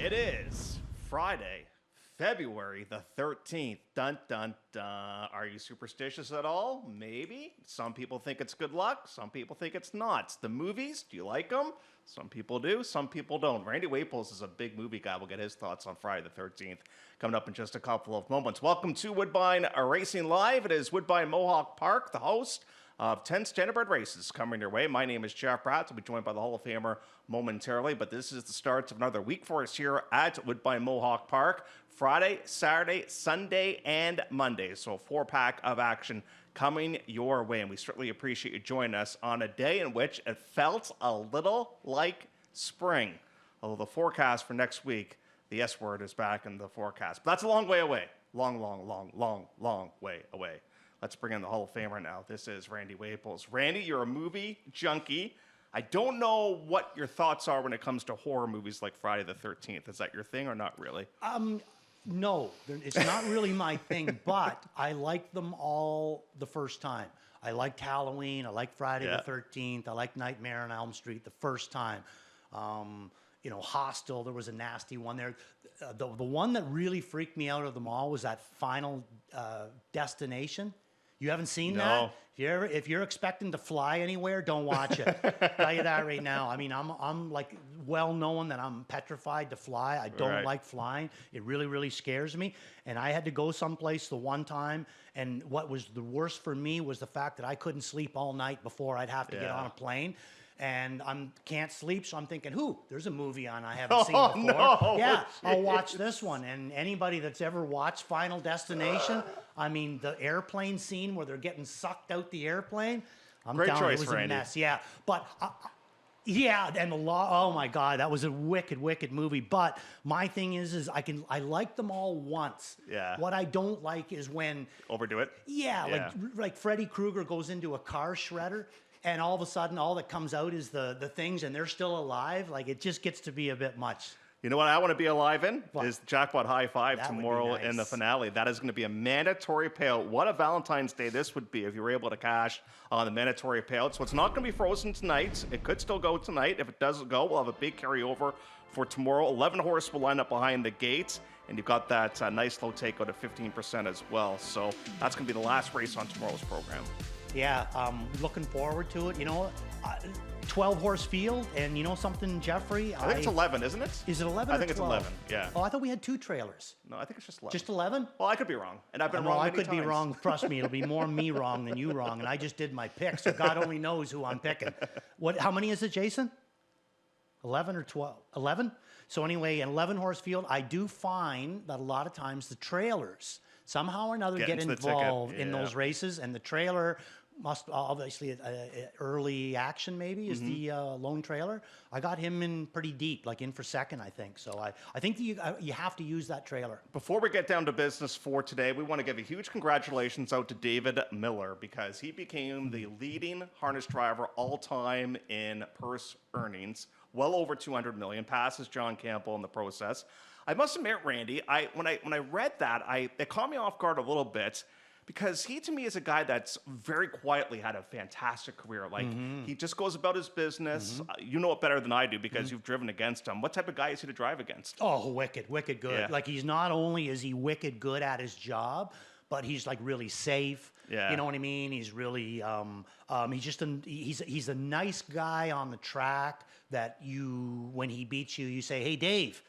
It is Friday, February the 13th. Dun, dun, dun. Are you superstitious at all? Maybe. Some people think it's good luck. Some people think it's not. The movies, do you like them? Some people do. Some people don't. Randy Waples is a big movie guy. We'll get his thoughts on Friday the 13th coming up in just a couple of moments. Welcome to Woodbine Racing Live. It is Woodbine Mohawk Park, the host of 10 standardbred races coming your way. My name is Jeff Pratt. I'll be joined by the Hall of Famer momentarily, but this is the start of another week for us here at Woodbine Mohawk Park. Friday, Saturday, Sunday, and Monday. So a four-pack of action coming your way, and we certainly appreciate you joining us on a day in which it felt a little like spring. Although the forecast for next week, the S word is back in the forecast. But that's a long way away. Long way away. Let's bring in the Hall of Famer now. This is Randy Waples. Randy, you're a movie junkie. I don't know what your thoughts are when it comes to horror movies like Friday the 13th. Is that your thing or not really? No, it's not really my thing, but I liked them all the first time. I liked Halloween. I liked Friday the 13th. I liked Nightmare on Elm Street the first time. Hostel, there was a nasty one there. The one that really freaked me out of them all was that Final Destination. You haven't seen that? If you're expecting to fly anywhere, don't watch it. Tell you that right now. I mean, I'm like well known that I'm petrified to fly. I don't like flying. It really, really scares me. And I had to go someplace the one time, and what was the worst for me was the fact that I couldn't sleep all night before I'd have to get on a plane. And I can't sleep, so I'm thinking, there's a movie on I haven't seen before. No. Yeah, I'll watch this one. And anybody that's ever watched Final Destination, I mean, the airplane scene where they're getting sucked out the airplane, I'm Great telling you, choice, it was Randy. a mess. Yeah, but and the law. Oh my God, that was a wicked movie. But my thing is I like them all once. Yeah. What I don't like is when Overdo it? Yeah, like Freddy Krueger goes into a car shredder. And all of a sudden, all that comes out is the things, and they're still alive. Like, it just gets to be a bit much. You know what I want to be alive in? What? Is Jackpot High Five That would be tomorrow nice. in the finale. That is going to be a mandatory payout. What a Valentine's Day this would be if you were able to cash on the mandatory payout. So it's not going to be frozen tonight. It could still go tonight. If it doesn't go, we'll have a big carryover for tomorrow. 11 horse will line up behind the gates. And you've got that nice low takeout of 15% as well. So that's going to be the last race on tomorrow's program. Yeah, looking forward to it. 12 horse field, and you know something, Jeffrey? I think it's 11, isn't it? Is it 11 I think or it's 12? 11, yeah. Oh, I thought we had two trailers. No, I think it's just 11. Just 11? Well, I could be wrong, and I've been No, wrong I many could be times. wrong. Trust me, it'll be more me wrong than you wrong, and I just did my pick, so God only knows who I'm picking. How many is it, Jason? 11 or 12? 11? So anyway, an 11 horse field, I do find that a lot of times the trailers somehow or another get involved in those races, and the trailer must obviously early action maybe is the lone trailer. I got him in pretty deep, like in for second, I think. So I think that you have to use that trailer. Before we get down to business for today, we want to give a huge congratulations out to David Miller because he became the leading harness driver all time in purse earnings, well over 200 million, passes John Campbell in the process. I must admit, Randy, when I read that, it caught me off guard a little bit. Because he, to me, is a guy that's very quietly had a fantastic career. Like, he just goes about his business. You know it better than I do because you've driven against him. What type of guy is he to drive against? Oh, wicked good. Yeah. Like, he's not only is he wicked good at his job, but he's like really safe. Yeah. You know what I mean? He's really, he's a nice guy on the track that when he beats you, you say, hey, Dave,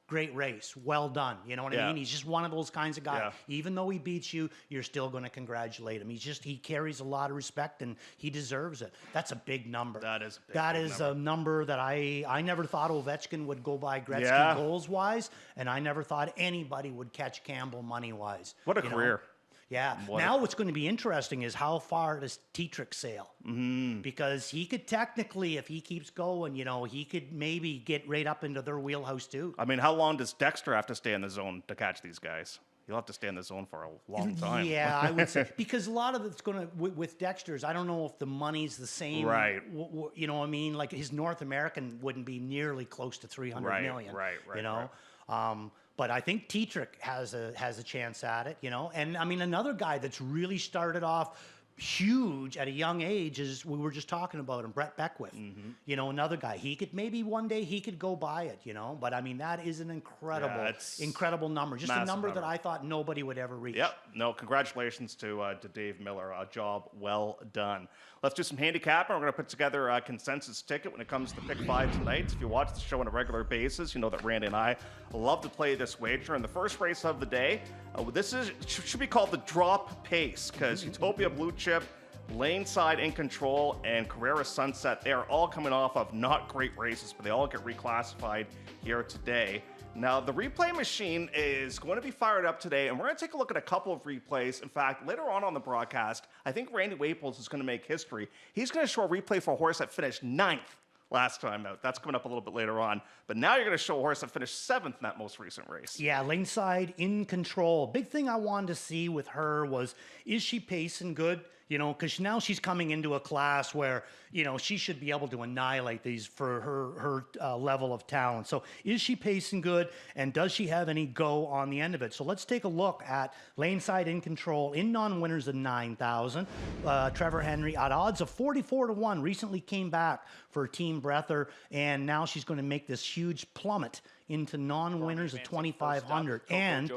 great race, well done. You know what I mean? He's just one of those kinds of guys. Yeah. Even though he beats you, you're still going to congratulate him. He carries a lot of respect, and he deserves it. That's a big number. That is a big number. A number that I never thought Ovechkin would go by Gretzky goals-wise, and I never thought anybody would catch Campbell money-wise. What a career. Yeah. What's going to be interesting is how far does Tetrick sail? Because he could technically, if he keeps going, he could maybe get right up into their wheelhouse too. I mean, how long does Dexter have to stay in the zone to catch these guys? He'll have to stay in the zone for a long time. Yeah, I would say. Because a lot of it's going to, with Dexter's, I don't know if the money's the same. Right. You know what I mean? Like his North American wouldn't be nearly close to 300 million. Right. But I think Tetrick has a chance at it, And I mean, another guy that's really started off huge at a young age, as we were just talking about him, Brett Beckwith. You know, another guy. He could maybe one day he could go by it, you know. But I mean, that is an incredible number. Just a number that I thought nobody would ever reach. Yep. No, congratulations to Dave Miller. A job well done. Let's do some handicapping. We're going to put together a consensus ticket when it comes to Pick 5 tonight. If you watch the show on a regular basis, you know that Randy and I love to play this wager. And the first race of the day, should be called the drop pace, because Utopia Blue Chip, Laneside in Control, and Carrera Sunset, they are all coming off of not great races, but they all get reclassified here today. Now, the replay machine is going to be fired up today, and we're going to take a look at a couple of replays. In fact, later on the broadcast, I think Randy Waples is going to make history. He's going to show a replay for a horse that finished 9th last time out. That's coming up a little bit later on. But now you're going to show a horse that finished 7th in that most recent race. Yeah, Laneside in Control. Big thing I wanted to see with her was, is she pacing good? You know, because now she's coming into a class where, you know, she should be able to annihilate these for her level of talent. So is she pacing good, and does she have any go on the end of it? So let's take a look at Laneside in Control in non-winners of 9,000. Trevor Henry at odds of 44-1 recently came back for Team Breather, and now she's going to make this huge plummet into non-winners of 2,500 and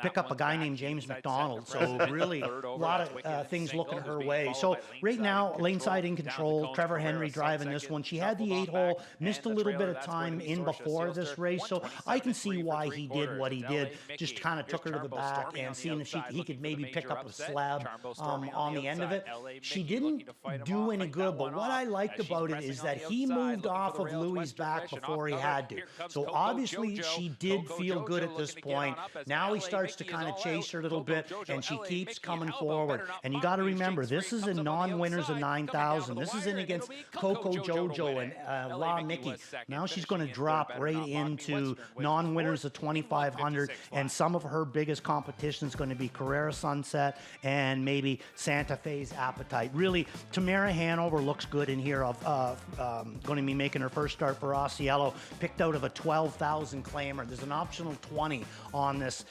pick up a guy named James McDonald. So really a lot of things looking her way. So right now, Laneside in Control, Trevor Henry driving this one. She had the 8-hole, missed a little bit of time in before this race, so I can see why he did what he did. Just kind of took her to the back and seeing if he could maybe pick up a slab on the end of it. She didn't do any good, but what I liked about it is that he moved off of Louis' back before he had to. So obviously she did feel good at this point. Now he starts to kind of chase her a little bit, and she keeps coming forward. And you got to remember, this is in non-winners of 9,000. This is in against Coco Jojo and La Mickey. Now she's going to drop right into non-winners of 2,500, and some of her biggest competition is going to be Carrera Sunset and maybe Santa Fe's Appetite. Really, Tamara Hanover looks good in here. Going to be making her first start for Osceola, picked out of a 12,000 claimer. There's an optional 20 on this.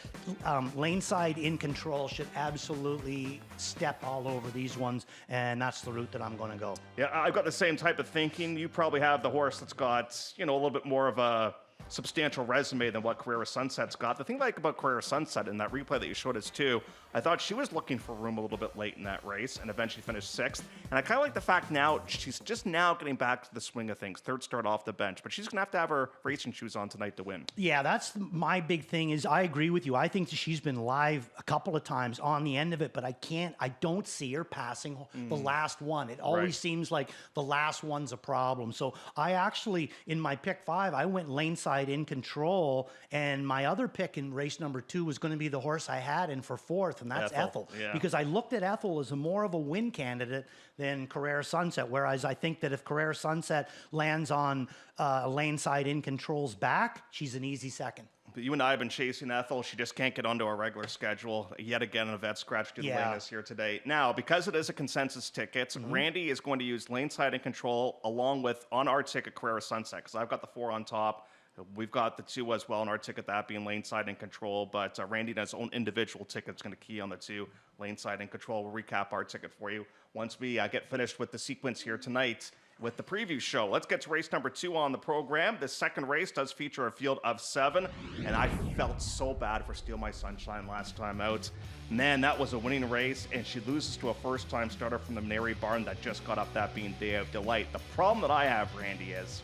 Laneside in Control should absolutely step all over these ones, and that's the route that I'm going to go. Yeah, I've got the same type of thinking. You probably have the horse that's got, you know, a little bit more of a substantial resume than what Carrera Sunset's got. The thing I like about Carrera Sunset in that replay that you showed us too, I thought she was looking for room a little bit late in that race and eventually finished 6th. And I kind of like the fact now she's just now getting back to the swing of things. 3rd start off the bench, but she's going to have her racing shoes on tonight to win. Yeah, that's my big thing is I agree with you. I think that she's been live a couple of times on the end of it, but I don't see her passing the last one. It always seems like the last one's a problem. So I actually, in my pick 5, I went Laneside in Control, and my other pick in race number 2 was going to be the horse I had in for 4th, and that's Ethel. Yeah. Because I looked at Ethel as more of a win candidate than Carrera Sunset, whereas I think that if Carrera Sunset lands on Laneside in Control's back, she's an easy second. But you and I have been chasing Ethel. She just can't get onto our regular schedule. Yet again, a vet scratch did wing us here today. Now, because it is a consensus ticket, Randy is going to use Laneside in Control along with on our ticket Carrera Sunset, because I've got the 4 on top. We've got the 2 as well on our ticket, that being Laneside in Control. But Randy has his own individual ticket that's going to key on the 2, Laneside in Control. We'll recap our ticket for you once we get finished with the sequence here tonight with the preview show. Let's get to race number 2 on the program. This second race does feature a field of 7, and I felt so bad for Steal My Sunshine last time out. Man, that was a winning race, and she loses to a first-time starter from the Mary Barn that just got up, that being Day of Delight. The problem that I have, Randy, is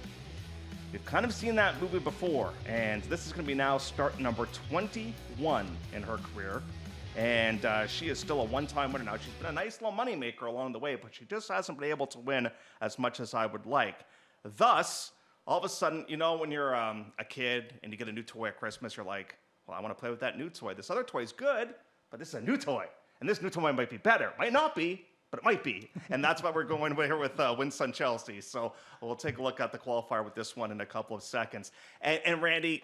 we've kind of seen that movie before, and this is going to be now start number 21 in her career. And she is still a one-time winner now. She's been a nice little moneymaker along the way, but she just hasn't been able to win as much as I would like. Thus, all of a sudden, you know, when you're a kid and you get a new toy at Christmas, you're like, well, I want to play with that new toy. This other toy is good, but this is a new toy. And this new toy might be better. Might not be, but it might be. And that's why we're going here with Winston Chelsea. So we'll take a look at the qualifier with this one in a couple of seconds. And Randy,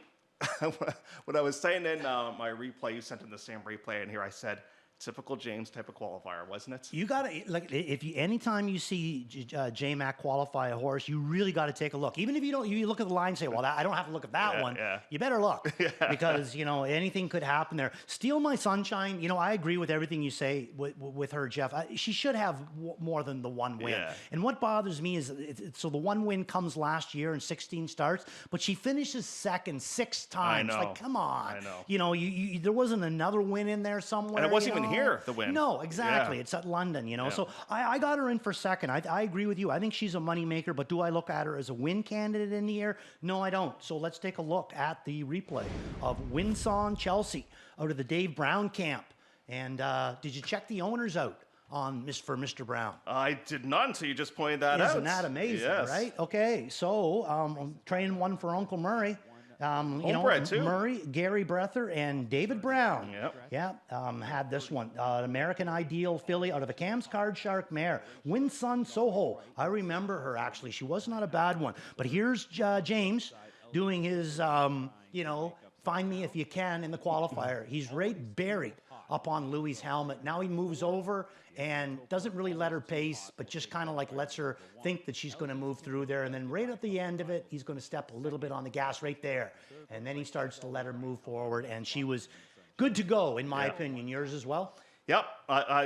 when I was saying in my replay, you sent in the same replay, and here I said, Typical James type of qualifier, wasn't it? You got to, like, if you, anytime you see J-Mac qualify a horse, you really got to take a look. Even if you don't, you look at the line and say, well, I don't have to look at that one. Yeah. You better look because, anything could happen there. Steal My Sunshine, I agree with everything you say with her, Jeff. She should have more than the one win. Yeah. And what bothers me is, so the one win comes last year in 16 starts, but she finishes second 6 times. I know. Like, come on. I know. There wasn't another win in there somewhere. And it wasn't even here, the win. No, exactly. Yeah. It's at London, So I got her in for second. I agree with you. I think she's a moneymaker, but do I look at her as a win candidate in the year? No, I don't. So let's take a look at the replay of Winson Chelsea out of the Dave Brown camp. And did you check the owners out for Mr. Brown? I did not until you just pointed that out. Isn't that amazing, Yes. right? Okay, so I'm training one for Uncle Murray. Homebred, too. Murray, Gary Breather, and David Brown. Yep. Yeah, had this one. American Ideal filly out of a Cam's Card Shark mare. Winson Soho. I remember her, actually. She was not a bad one. But here's James doing his, find me if you can in the qualifier. He's right buried up on Louis' helmet. Now he moves over and doesn't really let her pace, but just kind of like lets her think that she's going to move through there. And then right at the end of it, he's going to step a little bit on the gas right there. And then he starts to let her move forward. And she was good to go, in my opinion. Yours as well? Yep.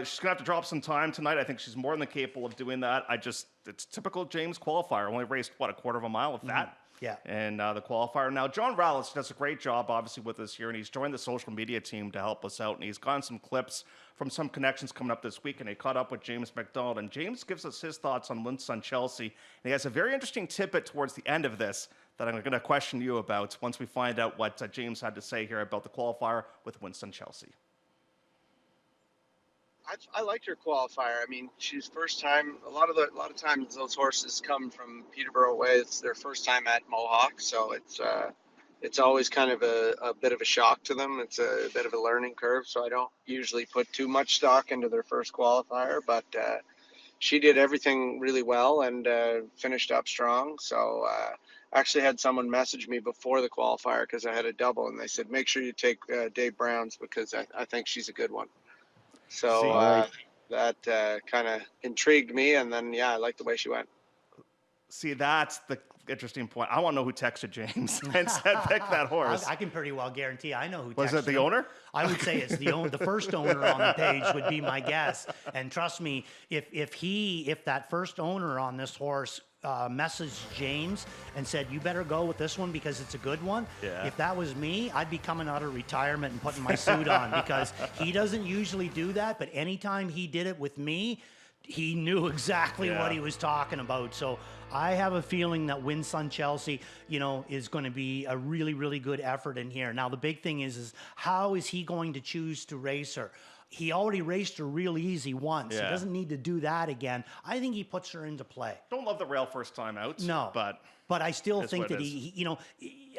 She's going to have to drop some time tonight. I think she's more than capable of doing that. It's typical James qualifier. Only raced, a quarter of a mile, if that? Yeah. And the qualifier. Now, John Rallis does a great job, obviously, with us here, and he's joined the social media team to help us out, and he's gotten some clips from some connections coming up this week, and he caught up with James McDonald, and James gives us his thoughts on Winson Chelsea, and he has a very interesting tidbit towards the end of this that I'm going to question you about once we find out what James had to say here about the qualifier with Winson Chelsea. I liked her qualifier. I mean, she's first time. A lot of times those horses come from Peterborough way. It's their first time at Mohawk, so it's always kind of a bit of a shock to them. It's a bit of a learning curve. So I don't usually put too much stock into their first qualifier, but she did everything really well and finished up strong. So actually had someone message me before the qualifier because I had a double, and they said make sure you take Dave Brown's because I think she's a good one. So that kind of intrigued me, and then I liked the way she went. See, that's the interesting point. I want to know who texted James and said pick that horse. I can pretty well guarantee I know who texted Was it the him. owner? I would say it's the first owner on the page would be my guess. And trust me, if that first owner on this horse messaged James and said, you better go with this one because it's a good one. Yeah. If that was me, I'd be coming out of retirement and putting my suit on because he doesn't usually do that. But anytime he did it with me, he knew exactly what he was talking about. So I have a feeling that Winson Chelsea, is going to be a really, really good effort in here. Now, the big thing is how is he going to choose to race her? He already raced her real easy once. Yeah. He doesn't need to do that again. I think he puts her into play. Don't love the rail first time out. No. But I still think that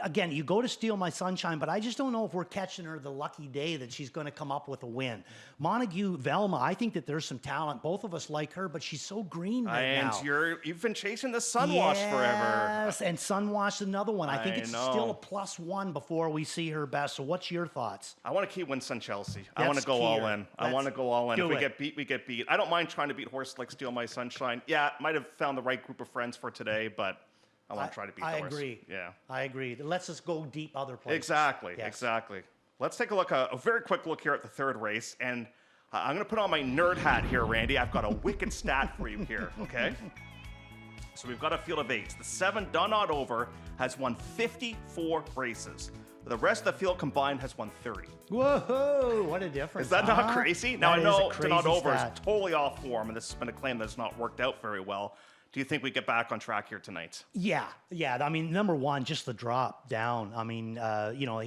again, you go to Steal My Sunshine, but I just don't know if we're catching her the lucky day that she's going to come up with a win. Montague, Velma, I think that there's some talent. Both of us like her, but she's so green right now. And you've been chasing the Sunwash forever. Yes, and Sunwash another one. I think it's still a +1 before we see her best. So what's your thoughts? I want to keep Winson Chelsea. I want to go all in. I want to go all in. If we get beat, we get beat. I don't mind trying to beat horses like Steal My Sunshine. Yeah, might have found the right group of friends for today, but I want to try to beat the horse. I agree. Yeah. I agree. Let's just go deep other places. Exactly. Yes. Exactly. Let's take a very quick look here at the third race. And I'm going to put on my nerd hat here, Randy. I've got a wicked stat for you here, okay? So we've got a field of 8s. The 7 Done Not Over has won 54 races. The rest of the field combined has won 30. Whoa, what a difference. Is that not crazy? Now, I know Done Not Over is stat. totally off form, and this has been a claim that's not worked out very well. Do you think we get back on track here tonight? Yeah. I mean, number one, just the drop down. I mean,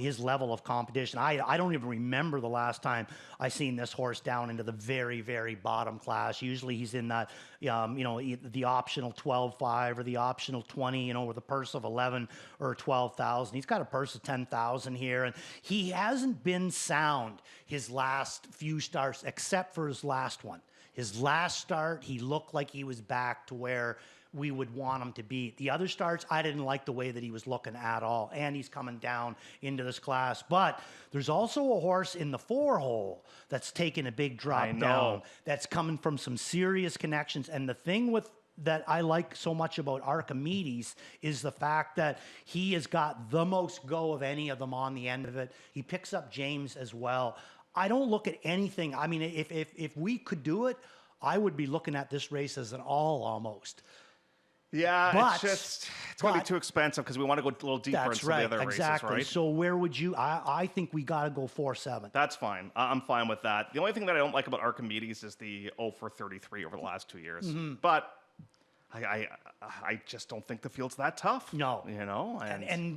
his level of competition. I don't even remember the last time I seen this horse down into the very, very bottom class. Usually he's in that, the optional 12.5 or the optional 20, with a purse of 11 or 12,000. He's got a purse of 10,000 here, and he hasn't been sound his last few starts except for his last one. His last start, he looked like he was back to where we would want him to beat. The other starts, I didn't like the way that he was looking at all, and he's coming down into this class. But there's also a horse in the 4-hole that's taking a big drop down, that's coming from some serious connections. And the thing that I like so much about Archimedes is the fact that he has got the most go of any of them on the end of it. He picks up James as well. I don't look at anything. I mean, if we could do it, I would be looking at this race as an all almost. Yeah, But- it's going to be too expensive because we want to go a little deeper into That's some right, of the other exactly. races, right? So where would you? I think we got to go 4-7. That's fine. I'm fine with that. The only thing that I don't like about Archimedes is the 0 for 33 over the last 2 years. Mm-hmm. But I just don't think the field's that tough. No. You know?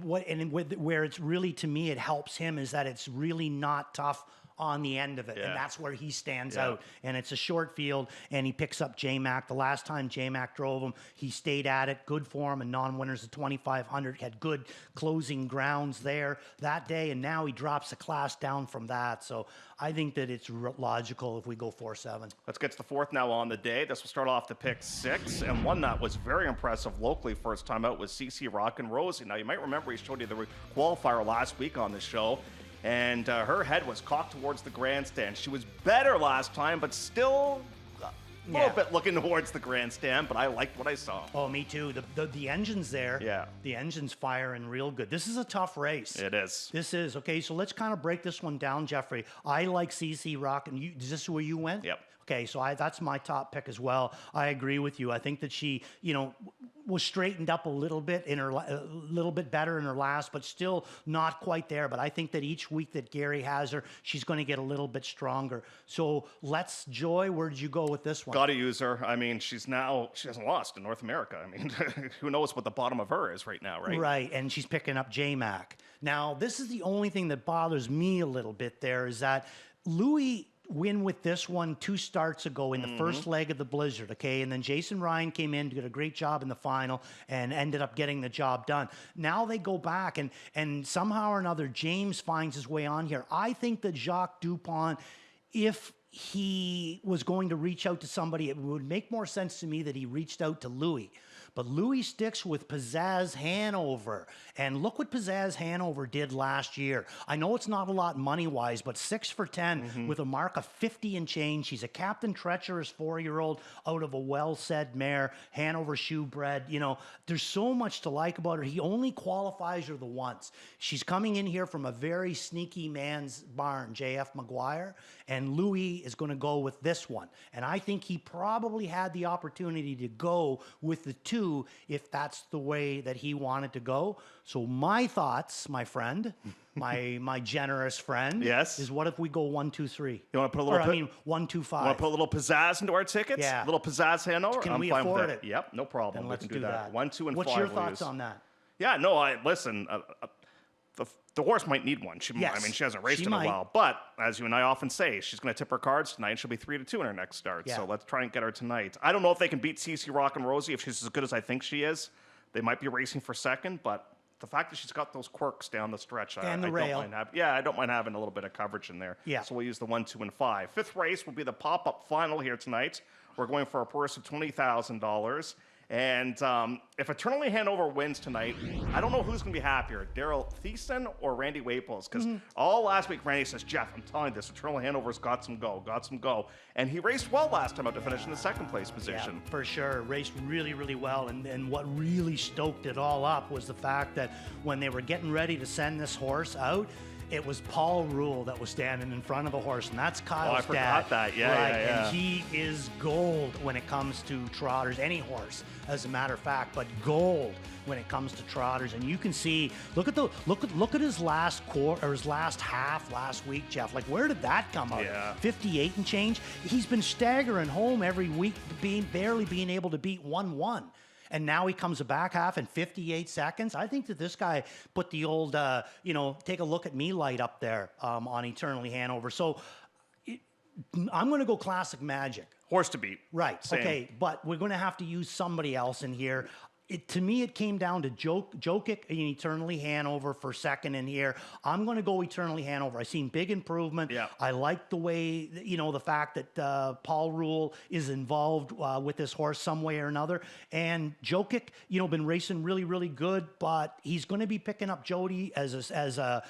Where it's really, to me, it helps him is that it's really not tough on the end of it. Yeah. And that's where he stands out. And it's a short field, and he picks up J-Mac. The last time J-Mac drove him, he stayed at it. Good form and non-winners of 2,500. Had good closing grounds there that day, and now he drops a class down from that. So I think that it's logical if we go 4-7. Let's get to the fourth now on the day. This will start off the pick 6, and one that was very impressive locally first time out was CC Rockin' Rosie. Now, you might remember he showed you the qualifier last week on the show, and her head was cocked towards the grandstand. She was better last time, but still a little bit looking towards the grandstand, but I liked what I saw. Oh, me too. The engine's there. Yeah. The engine's firing real good. This is a tough race. It is. This is. Okay, so let's kind of break this one down, Jeffrey. I like CC Rock, and is this where you went? Yep. Okay, so that's my top pick as well. I agree with you. I think that she, was straightened up a little bit a little bit better in her last, but still not quite there. But I think that each week that Gary has her, she's going to get a little bit stronger. So Joy, where did you go with this one? Got to use her. I mean, she hasn't lost in North America. I mean, who knows what the bottom of her is right now, right? Right, and she's picking up J-Mac. Now, this is the only thing that bothers me a little bit there is that Louis win with this one 2 starts ago in the first leg of the Blizzard, okay? And then Jason Ryan came in, did a great job in the final, and ended up getting the job done. Now they go back, and somehow or another, James finds his way on here. I think that Jacques Dupont, if he was going to reach out to somebody, it would make more sense to me that he reached out to Louis. But Louis sticks with Pizzazz Hanover. And look what Pizzazz Hanover did last year. I know it's not a lot money-wise, but 6 for 10 with a mark of 50 and change. She's a Captain Treacherous 4-year-old out of a well-said mare, Hanover shoe-bred. There's so much to like about her. He only qualifies her the once. She's coming in here from a very sneaky man's barn, J.F. McGuire, and Louis is going to go with this one. And I think he probably had the opportunity to go with the 2 if that's the way that he wanted to go. So my thoughts, my friend, my generous friend, Yes. is what if we go 1, 2, 3? You want to put a little 1, 2, 5. Want to put a little pizzazz into our tickets? Yeah. A little pizzazz Hanover? Can I'm we fine with afford that. it? Yep, no problem. Then We let's can do that. 1, 2, and 5. What's your we'll thoughts use. on that? Yeah, no, listen, the horse might need one. Yes, I mean, she hasn't raced she in might. a while. But as you and I often say, she's going to tip her cards tonight. She'll be 3-2 in her next start. Yeah. So let's try and get her tonight. I don't know if they can beat CC Rockin' Rosie if she's as good as I think she is. They might be racing for second, but the fact that she's got those quirks down the stretch, I the rail. don't mind I don't mind having a little bit of coverage in there. Yeah. So we'll use the 1, 2, and 5. Fifth race will be the pop-up final here tonight. We're going for a purse of $20,000. And if Eternally Hanover wins tonight, I don't know who's going to be happier, Daryl Thiessen or Randy Waples. Because all last week, Randy says, Jeff, I'm telling you this, Eternally Hanover's got some go. And he raced well last time out to finish in the second place position. Yeah, for sure. Raced really, really well. And what really stoked it all up was the fact that when they were getting ready to send this horse out, it was Paul Rule that was standing in front of the horse, and that's Kyle's I forgot dad. that. Yeah, right. yeah. And he is gold when it comes to trotters, any horse, as a matter of fact, but gold when it comes to trotters. And you can see, look at his last quarter or his last half last week, Jeff. Like, where did that come out? Yeah. 58 and change. He's been staggering home every week, barely being able to beat 1-1. And now he comes a back half in 58 seconds. I think that this guy put the old, take a look at me light up there on Eternally Hanover. So I'm going to go Classic Magic. Horse to beat. Right. Same. Okay. But we're going to have to use somebody else in here. to me, it came down to Jokic and Eternally Hanover for second in here. I'm going to go Eternally Hanover. I seen big improvement. Yeah. I like the way, the fact that Paul Rule is involved with this horse some way or another. And Jokic, been racing really, really good, but he's going to be picking up Jody as a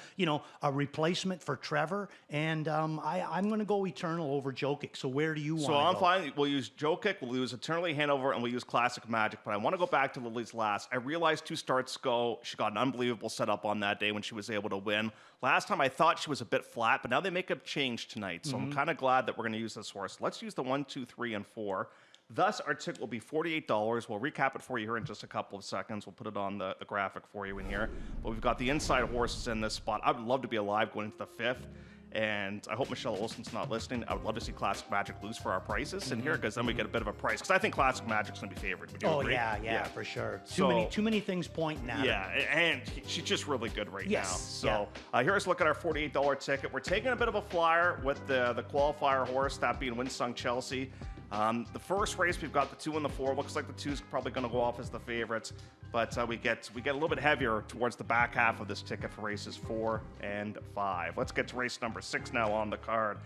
replacement for Trevor. And I'm going to go Eternal over Jokic. So where do you want to go? So I'm fine. We'll use Jokic, we'll use Eternally Hanover, and we'll use Classic Magic. But I want to go back to Lily's last. I realized 2 starts ago, she got an unbelievable setup on that day when she was able to win. Last time I thought she was a bit flat, but now they make a change tonight. So I'm kind of glad that we're going to use this horse. Let's use the 1, 2, 3, and 4. Thus, our ticket will be $48. We'll recap it for you here in just a couple of seconds. We'll put it on the graphic for you in here. But we've got the inside horses in this spot. I would love to be alive going into the 5th. And I hope Michelle Olsen's not listening. I would love to see Classic Magic lose for our prices in here, because then we get a bit of a price. Because I think Classic Magic's going to be favored. Would you agree? Yeah, for sure. So, too many things pointing at her. Yeah, and she's just really good right now. So yeah. Here's a look at our $48 ticket. We're taking a bit of a flyer with the qualifier horse, that being Winsung Chelsea. The first race, we've got the 2 and the 4. Looks like the 2's probably going to go off as the favorites. But we get a little bit heavier towards the back half of this ticket for races 4 and 5. Let's get to race number 6 now on the card.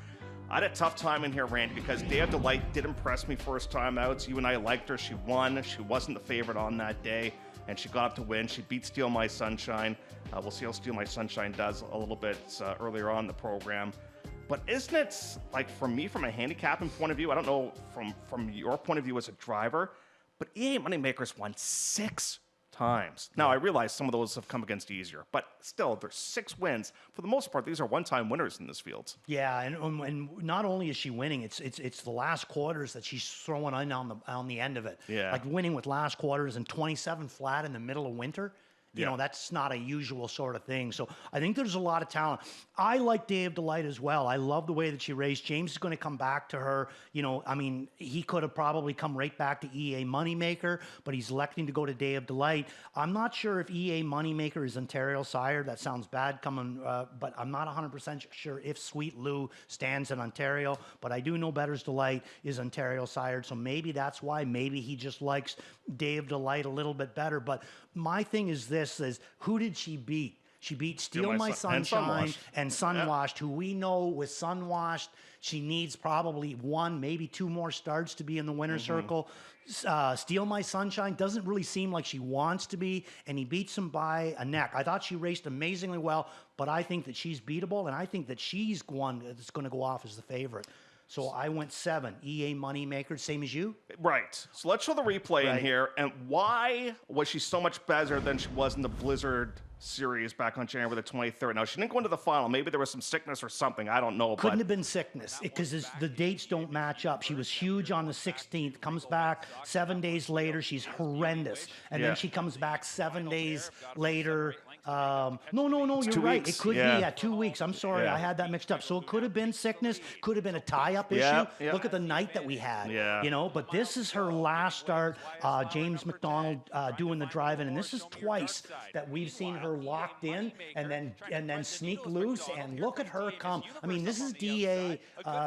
I had a tough time in here, Randy, because Day of Delight did impress me first time out. So you and I liked her. She won. She wasn't the favorite on that day, and she got up to win. She beat Steal My Sunshine. We'll see how Steal My Sunshine does a little bit earlier on in the program. But isn't it, like, for me, from a handicapping point of view, I don't know from your point of view as a driver, but EA Moneymakers won 6 times. Now, I realize some of those have come against easier, but still, there's 6 wins. For the most part, these are one-time winners in this field. Yeah, and not only is she winning, it's the last quarters that she's throwing in on the end of it. Yeah. Like winning with last quarters and 27 flat in the middle of winter. That's not a usual sort of thing. So I think there's a lot of talent. I like Day of Delight as well. I love the way that she raced. James is going to come back to her. He could have probably come right back to EA Moneymaker, but he's electing to go to Day of Delight. I'm not sure if EA Moneymaker is Ontario sire. That sounds bad coming, but I'm not 100% sure if Sweet Lou stands in Ontario. But I do know Better's Delight is Ontario sired, so maybe that's why. Maybe he just likes Day of Delight a little bit better. But my thing is this, who did she beat? She beat Steal My Sunshine and Sunwashed, who we know with Sunwashed, she needs probably 1, maybe 2 more starts to be in the winner's circle. Steal My Sunshine doesn't really seem like she wants to be, and he beats him by a neck. I thought she raced amazingly well, but I think that she's beatable, and I think that she's one that's going to go off as the favorite. So I went 7. EA Moneymaker, same as you? Right. So let's show the replay in here. And why was she so much better than she was in the Blizzard series back on January the 23rd? Now, she didn't go into the final. Maybe there was some sickness or something. I don't know. Couldn't have been sickness, because the dates don't match up. She was huge on the 16th, comes back 7 days later. She's horrendous. And then she comes back 7 days later. No, you're right. It could be 2 weeks. I'm sorry, I had that mixed up. So it could have been sickness, could have been a tie-up issue. Look at the night that we had. But this is her last start. James McDonald doing the driving, and this is twice that we've seen her locked in and then sneak loose. And look at her come. I mean, this is DA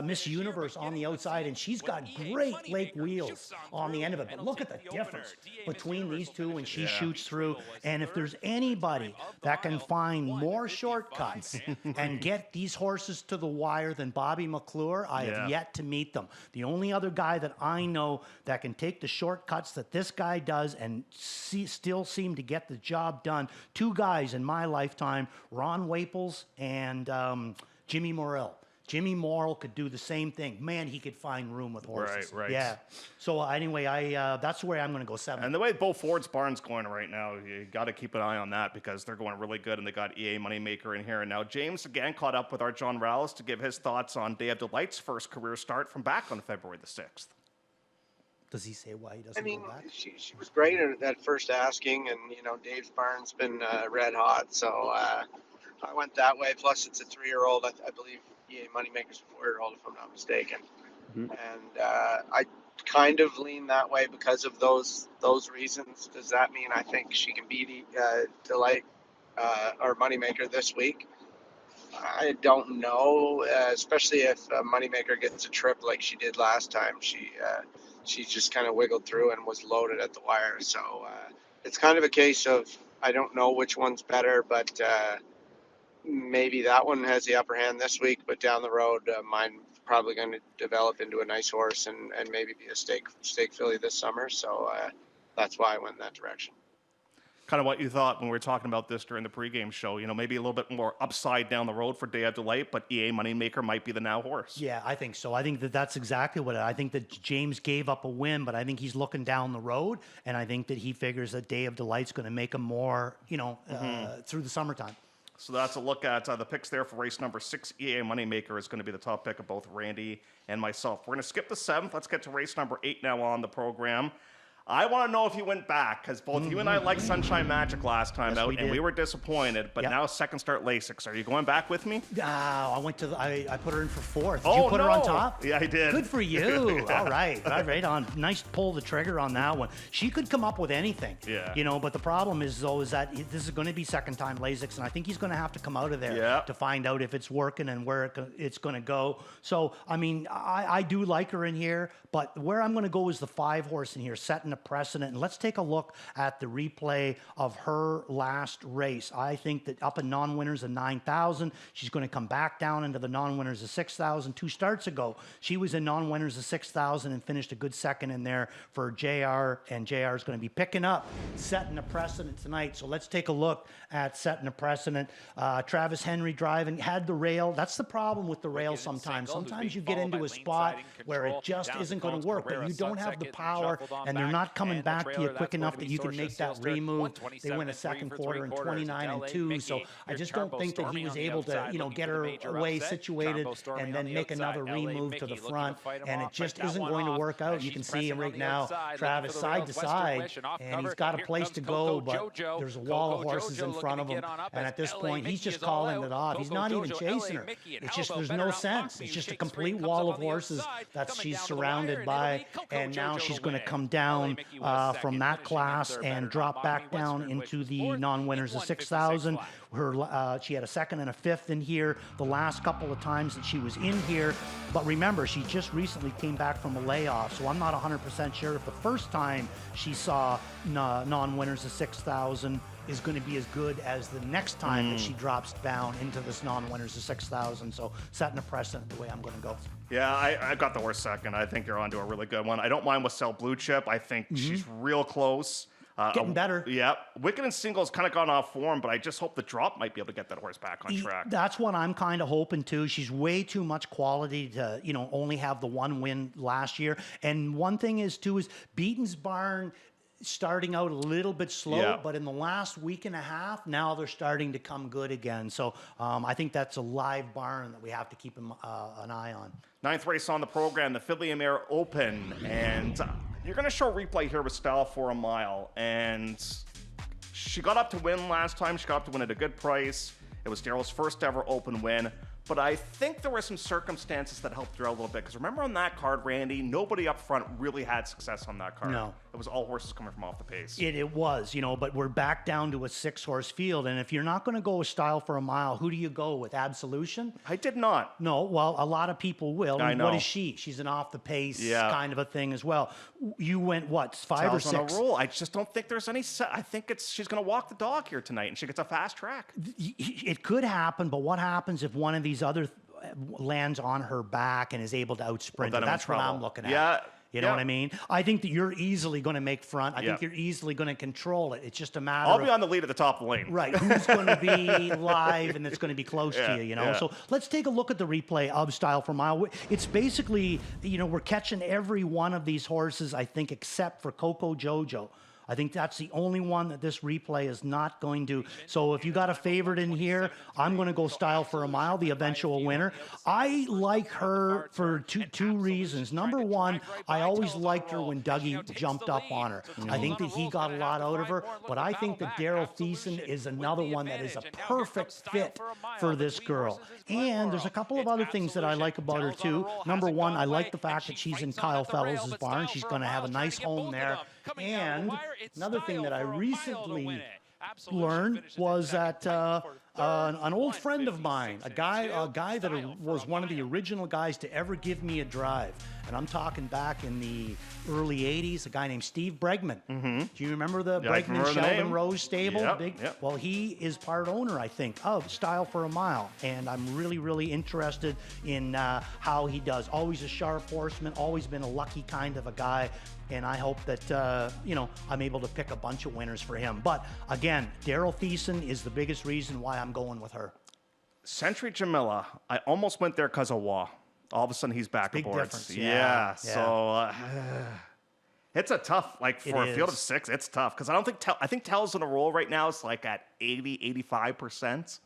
Miss Universe on the outside, and she's got great lake wheels on the end of it. But look at the difference between these two when she shoots through. And if there's anybody that can find more shortcuts and get these horses to the wire than Bobby McClure, I have yet to meet them. The only other guy that I know that can take the shortcuts that this guy does and still seem to get the job done, 2 guys in my lifetime, Ron Waples and Jimmy Morrill. Jimmy Morrill could do the same thing. Man, he could find room with horses. Right. Yeah. So anyway, that's where I'm going to go 7. And the way Bo Ford's barn's going right now, you got to keep an eye on that, because they're going really good, and they got EA Moneymaker in here. And now James again caught up with our John Rallis to give his thoughts on Day of Delight's first career start from back on February the 6th. Does he say why he doesn't go back? She was great at that first asking, and Dave's barn's been red hot, so I went that way. Plus, it's a 3-year-old, I believe. EA Moneymaker's a 4-year-old, if I'm not mistaken. And I kind of lean that way because of those reasons. Does that mean I think she can beat Delight or Moneymaker this week? I don't know, especially if Moneymaker gets a trip like she did last time. She just kind of wiggled through and was loaded at the wire. So it's kind of a case of I don't know which one's better, but maybe that one has the upper hand this week. But down the road, mine probably going to develop into a nice horse and maybe be a stake filly this summer. So that's why I went in that direction. Kind of what you thought when we were talking about this during the pregame show. Maybe a little bit more upside down the road for Day of Delight, but EA Moneymaker might be the now horse. Yeah, I think so. I think that's exactly what I think that James gave up a win, but I think he's looking down the road, and I think that he figures that Day of Delight's going to make him more, through the summertime. So that's a look at the picks there for race number 6. EA Moneymaker is going to be the top pick of both Randy and myself. We're going to skip the 7th. Let's get to race number 8 now on the program. I want to know if you went back, because both you and I liked Sunshine Magic last time out, and we were disappointed. But now second start Lasix. Are you going back with me? I went to. I put her in for 4th. Did you put her on top? Yeah, I did. Good for you. All right, right on. Nice pull the trigger on that one. She could come up with anything. Yeah. But the problem is that this is going to be second time Lasix, and I think he's going to have to come out of there to find out if it's working and where it's going to go. So I mean, I do like her in here, but where I'm going to go is the 5 horse in here, setting a precedent. And let's take a look at the replay of her last race. I think that up in non-winners of 9,000, she's going to come back down into the non-winners of 6,000. 2 starts ago, she was in non-winners of 6,000 and finished a good second in there for JR, and JR is going to be picking up, setting a precedent tonight. So let's take a look at setting a precedent. Travis Henry driving, had the rail. That's the problem with the rail sometimes. Sometimes you get into a spot where it just isn't going to work, but you don't have the power, and they're not coming back to you quick enough that you can make that remove. They win a second quarter in 29-2, so I just don't think that he was able to, get her away situated and then make another remove to the front, and it just isn't going to work out. You can see him right now, Travis side to side, and he's got a place to go, but there's a wall of horses in front of him, and at this point, he's just calling it off. He's not even chasing her. It's just, there's no sense. It's just a complete wall of horses that she's surrounded by, and now she's going to come down from that class and drop back down into the non-winners of 6,000. She had a 2nd and a 5th in here the last couple of times that she was in here. But remember, she just recently came back from a layoff, so I'm not 100% sure if the first time she saw non-winners of 6,000 is going to be as good as the next time that she drops down into this non-winners of 6,000. So setting a precedent the way I'm going to go. Yeah, I got the horse second. I think you're onto a really good one. I don't mind with Sell Blue Chip. I think she's real close. Getting better. Yeah. Wicked and Single's kind of gone off form, but I just hope the drop might be able to get that horse back on track. That's what I'm kind of hoping too. She's way too much quality to, only have the 1 win last year. And one thing is Beaton's Barn starting out a little bit slow, but in the last week and a half, now they're starting to come good again. So I think that's a live barn that we have to keep an eye on. 9th race on the program, the Fiddly Mare Open, and you're going to show a replay here with Style for a Mile, and she got up to win last time. She got up to win at a good price. It was Daryl's first ever Open win. But I think there were some circumstances that helped her out a little bit. Because remember on that card, Randy, nobody up front really had success on that card. No. It was all horses coming from off the pace. It was, but we're back down to a 6-horse field. And if you're not going to go with Style for a Mile, who do you go with? Absolution? I did not. No, well, a lot of people will. I know. What is she? She's an off the pace kind of a thing as well. You went, 5 or 6? On a roll. I just don't think there's any I think she's going to walk the dog here tonight, and she gets a fast track. It could happen, but what happens if one of these other lands on her back and is able to outsprint her? That's what I'm looking at. Yeah. You know what I mean? I think that you're easily going to make front. I think you're easily going to control it. It's just a matter I'll be on the lead at the top of the lane. Right. Who's going to be live and it's going to be close to you, So let's take a look at the replay of Style for a Mile. It's basically, we're catching every one of these horses, I think, except for Coco Jojo. I think that's the only one that this replay is not going to. So if you got a favorite in here, I'm going to go Style for a Mile, the eventual winner. I like her for two reasons. Number one, I always liked her when Dougie jumped up on her. I think that he got a lot out of her, but I think that Daryl Thiessen is another one that is a perfect fit for this girl. And there's a couple of other things that I like about her too. Number one, I like the fact that she's in Kyle Fellows' barn. She's going to have a nice home there. And another thing that I recently learned was that An old friend of mine, a guy that was one of the original guys to ever give me a drive. And I'm talking back in the early 80s, a guy named Steve Bregman. Mm-hmm. Do you remember the I Bregman remember the Sheldon name. Rose stable? Yep. Well, he is part owner, I think, of Style for a Mile. And I'm really, really interested in how he does. Always a sharp horseman, always been a lucky kind of a guy. And I hope that, I'm able to pick a bunch of winners for him. But again, Daryl Thiessen is the biggest reason why I'm going with her. Century Jamila, I almost went there because of Wah. All of a sudden, he's back Big aboard. difference. Yeah. So it's a tough, for a field of 6, it's tough. Because I think Tell's in a roll right now. It's like at 80, 85%.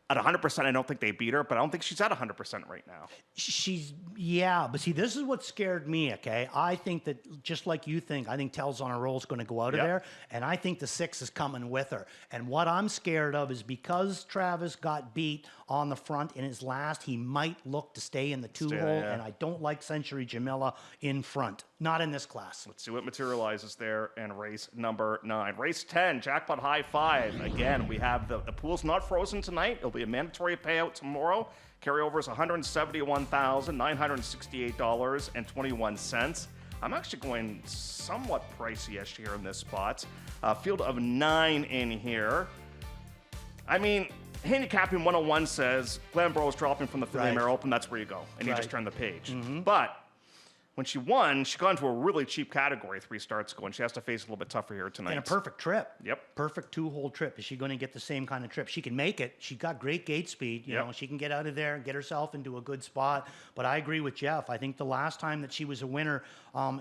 At 100%, I don't think they beat her, but I don't think she's at 100% right now. But see, this is what scared me, okay? I think that just like you think, I think Tell's on a roll is going to go out of there, and I think the 6 is coming with her. And what I'm scared of is because Travis got beat on the front in his last, he might look to stay in the 2-hole, and I don't like Century Jamila in front. Not in this class. Let's see what materializes there in race number 9. Race 10, jackpot high 5. Again, we have the pool's not frozen tonight. It'll be a mandatory payout tomorrow. Carryover is $171,968.21. I'm actually going somewhat pricey-ish here in this spot. Field of 9 in here. I mean, handicapping 101 says Glenborough is dropping from the Philly Mare Open. That's where you go, and you just turn the page. Mm-hmm. But when she won, she got into a really cheap category 3 starts ago, and she has to face a little bit tougher here tonight. And a perfect trip. Yep. Perfect 2-hole trip. Is she going to get the same kind of trip? She can make it. She's got great gate speed. You know, she can get out of there and get herself into a good spot. But I agree with Jeff. I think the last time that she was a winner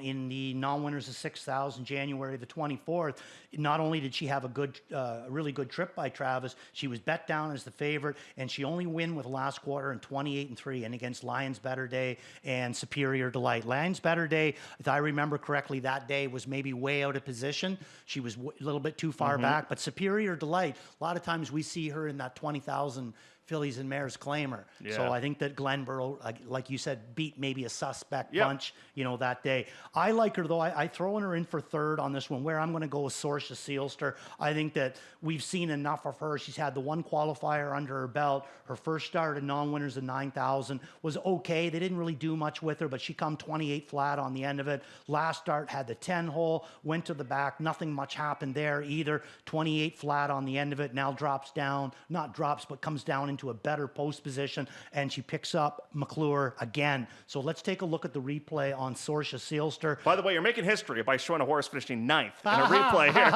in the non-winners of 6,000, January the 24th, not only did she have a really good trip by Travis, she was bet down as the favorite, and she only win with last quarter in 28-3, and against Lions Better Day and Superior Delight. Lions Better Day, if I remember correctly, that day was maybe way out of position. She was a little bit too far back, but Superior Delight, a lot of times we see her in that 20,000 Fillies and Mares claimer. Yeah. So I think that Glenborough, like you said, beat maybe a suspect bunch, that day. I like her, though. I throw her in for 3rd on this one, where I'm going to go with Sorcia Sealster. I think that we've seen enough of her. She's had the 1 qualifier under her belt. Her first start in non-winners of 9,000 was okay. They didn't really do much with her, but she come 28 flat on the end of it. Last start had the 10-hole, went to the back. Nothing much happened there either. 28 flat on the end of it. Now drops down, not drops, but comes down into a better post position, and she picks up McClure again. So let's take a look at the replay on Sorcia Sealster. By the way, you're making history by showing a horse finishing 9th in a replay here.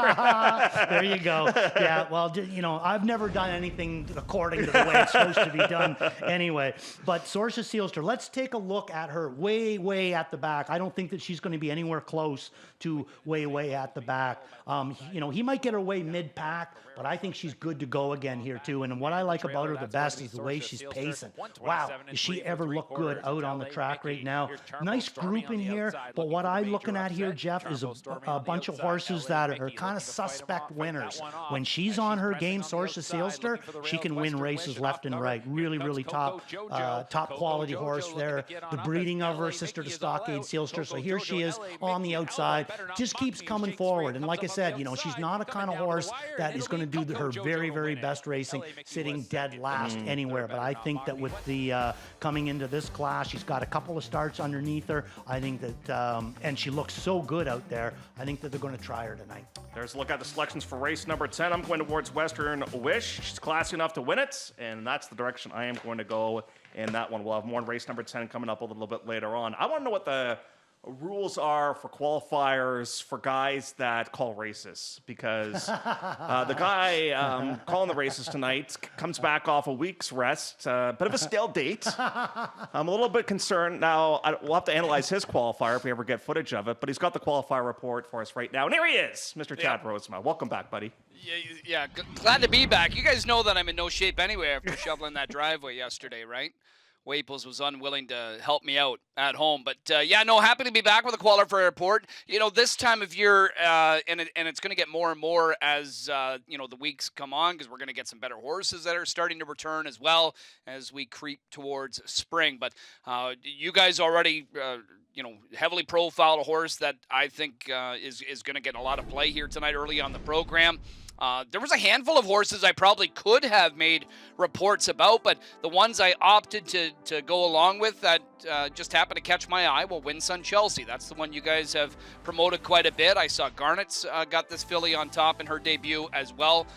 There you go. Yeah, well, I've never done anything according to the way it's supposed to be done anyway. But Sorcia Sealster, let's take a look at her way at the back. I don't think that she's going to be anywhere close to way at the back. He might get her way mid-pack, but I think she's good to go again here too. And what I like about her the best is the way she's pacing. Wow, does she ever look good out on the track right now? Nice group in here, but what I'm looking at here, Jeff, is a bunch of horses that are kind of suspect winners. When she's on her game, Sorcia Sealster, she can win races left and right. Really top quality horse there. The breeding of her, sister to Stockade Sealster. So here she is on the outside, just keeps coming forward. And like I said, she's not a kind of horse that is going to do her very best racing sitting dead last anywhere. But I think that with the coming into this class, she's got a couple of starts underneath her. I think that, and she looks so good out there, I think that they're going to try her tonight. There's a look at the selections for race number 10. I'm going towards Western Wish. She's classy enough to win it, and that's the direction I am going to go in that one. We'll have more on race number 10 coming up a little bit later on. I want to know what the rules are for qualifiers for guys that call races, because the guy calling the races tonight comes back off a week's rest, bit of a stale date. I'm a little bit concerned. Now, we'll have to analyze his qualifier if we ever get footage of it, but he's got the qualifier report for us right now. And here he is, Mr. Chad Rosemount. Welcome back, buddy. Yeah, glad to be back. You guys know that I'm in no shape anyway after shoveling that driveway yesterday, right? Waples was unwilling to help me out at home. But, happy to be back with a qualifier report. This time of year, and it's going to get more and more as, the weeks come on, because we're going to get some better horses that are starting to return as well as we creep towards spring. But you guys already, heavily profiled a horse that I think is going to get a lot of play here tonight early on the program. There was a handful of horses I probably could have made reports about, but the ones I opted to go along with that just happened to catch my eye, well, Win Sun Chelsea. That's the one you guys have promoted quite a bit. I saw Garnet's got this filly on top in her debut as well.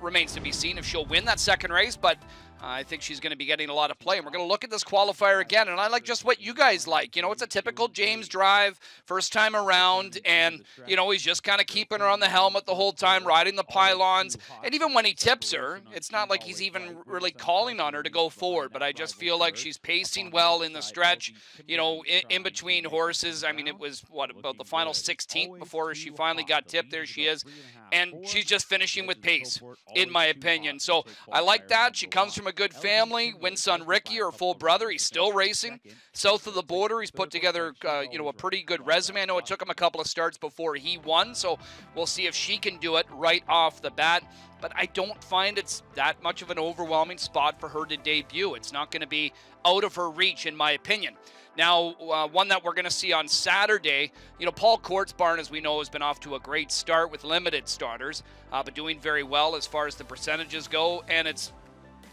Remains to be seen if she'll win that second race, but I think she's going to be getting a lot of play. And we're going to look at this qualifier again, and I like just what you guys like. You know, it's a typical James drive, first time around, and, you know, he's just kind of keeping her on the helmet the whole time, riding the pylons. And even when he tips her, it's not like he's even really calling on her to go forward, but I just feel like she's pacing well in the stretch, you know, in between horses. I mean, it was, about the final 16th before she finally got tipped. There she is. And she's just finishing with pace, in my opinion. So I like that. She comes from a good family. Win Sun Ricky, her full brother, he's still racing south of the border. He's put together, you know, a pretty good resume. I know it took him a couple of starts before he won, so we'll see if she can do it right off the bat. But I don't find it's that much of an overwhelming spot for her to debut. It's not going to be out of her reach, in my opinion. Now, one that we're going to see on Saturday, you know, Paul Court's barn, as we know, has been off to a great start with limited starters, but doing very well as far as the percentages go, and it's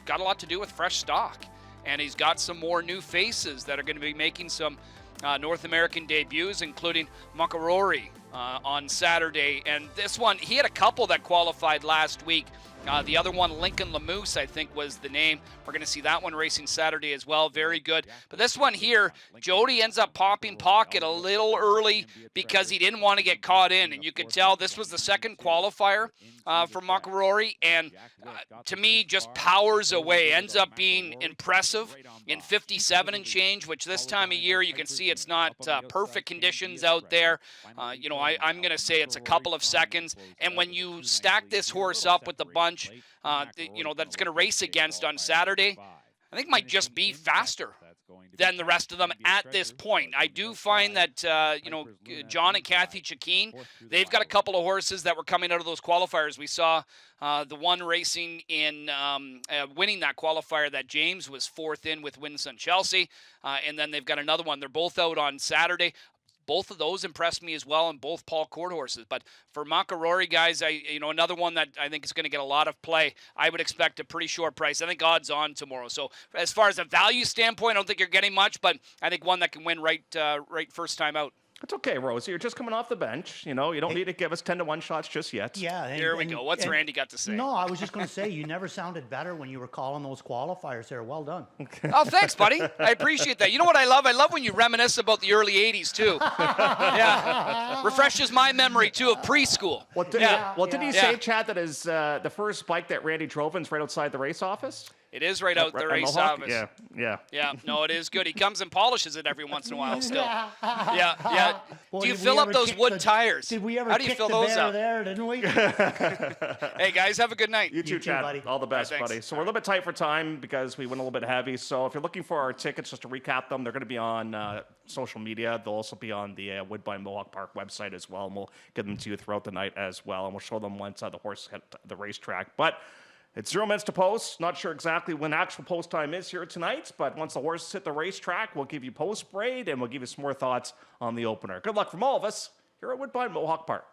got a lot to do with fresh stock. And he's got some more new faces that are going to be making some North American debuts, including Makarori on Saturday. And this one, he had a couple that qualified last week. The other one, Lincoln Lamoose, I think was the name. We're going to see that one racing Saturday as well. Very good. But this one here, Jody ends up popping pocket a little early because he didn't want to get caught in. And you could tell this was the second qualifier for Makarori. And to me, just powers away. Ends up being impressive in 57 and change, which this time of year you can see it's not perfect conditions out there. You know, I'm going to say it's a couple of seconds. And when you stack this horse up with the bunch, you know, that it's going to race against on Saturday, I think might just be faster than the rest of them at this point. I do find that, you know, John and Kathy Chakeen, they've got a couple of horses that were coming out of those qualifiers. We saw the one racing in winning that qualifier that James was fourth in with Win Sun Chelsea, and then they've got another one. They're both out on Saturday. Both of those impressed me as well, and both Paul Court horses. But for Makarori, guys, you know, another one that I think is going to get a lot of play. I would expect a pretty short price. I think odds on tomorrow. So as far as a value standpoint, I don't think you're getting much, but I think one that can win right first time out. It's okay, Rosie. You're just coming off the bench. You know, you don't need to give us 10-1 shots just yet. Yeah. Here we go. What's Randy got to say? No, I was just going to say, you never sounded better when you were calling those qualifiers there. Well done. Oh, thanks, buddy. I appreciate that. You know what I love? I love when you reminisce about the early 80s, too. Yeah. Refreshes my memory, too, of preschool. Did he say, Chad, that is the first bike that Randy drove in is right outside the race office? It is right out the race office. Yeah. No, it is good. He comes and polishes it every once in a while still. Yeah. Boy, do you fill up those wood tires? Did we ever How do you kick fill the those bear up? there, didn't we? Hey, guys, have a good night. You too, Chad. buddy. All the best, All right, buddy. So we're a little bit tight for time because we went a little bit heavy. So if you're looking for our tickets, just to recap them, they're going to be on social media. They'll also be on the Woodbine Mohawk Park website as well, and we'll get them to you throughout the night as well, and we'll show them once the horse hit the racetrack. But it's 0 minutes to post. Not sure exactly when actual post time is here tonight, but once the horses hit the racetrack, we'll give you post parade and we'll give you some more thoughts on the opener. Good luck from all of us here at Woodbine Mohawk Park.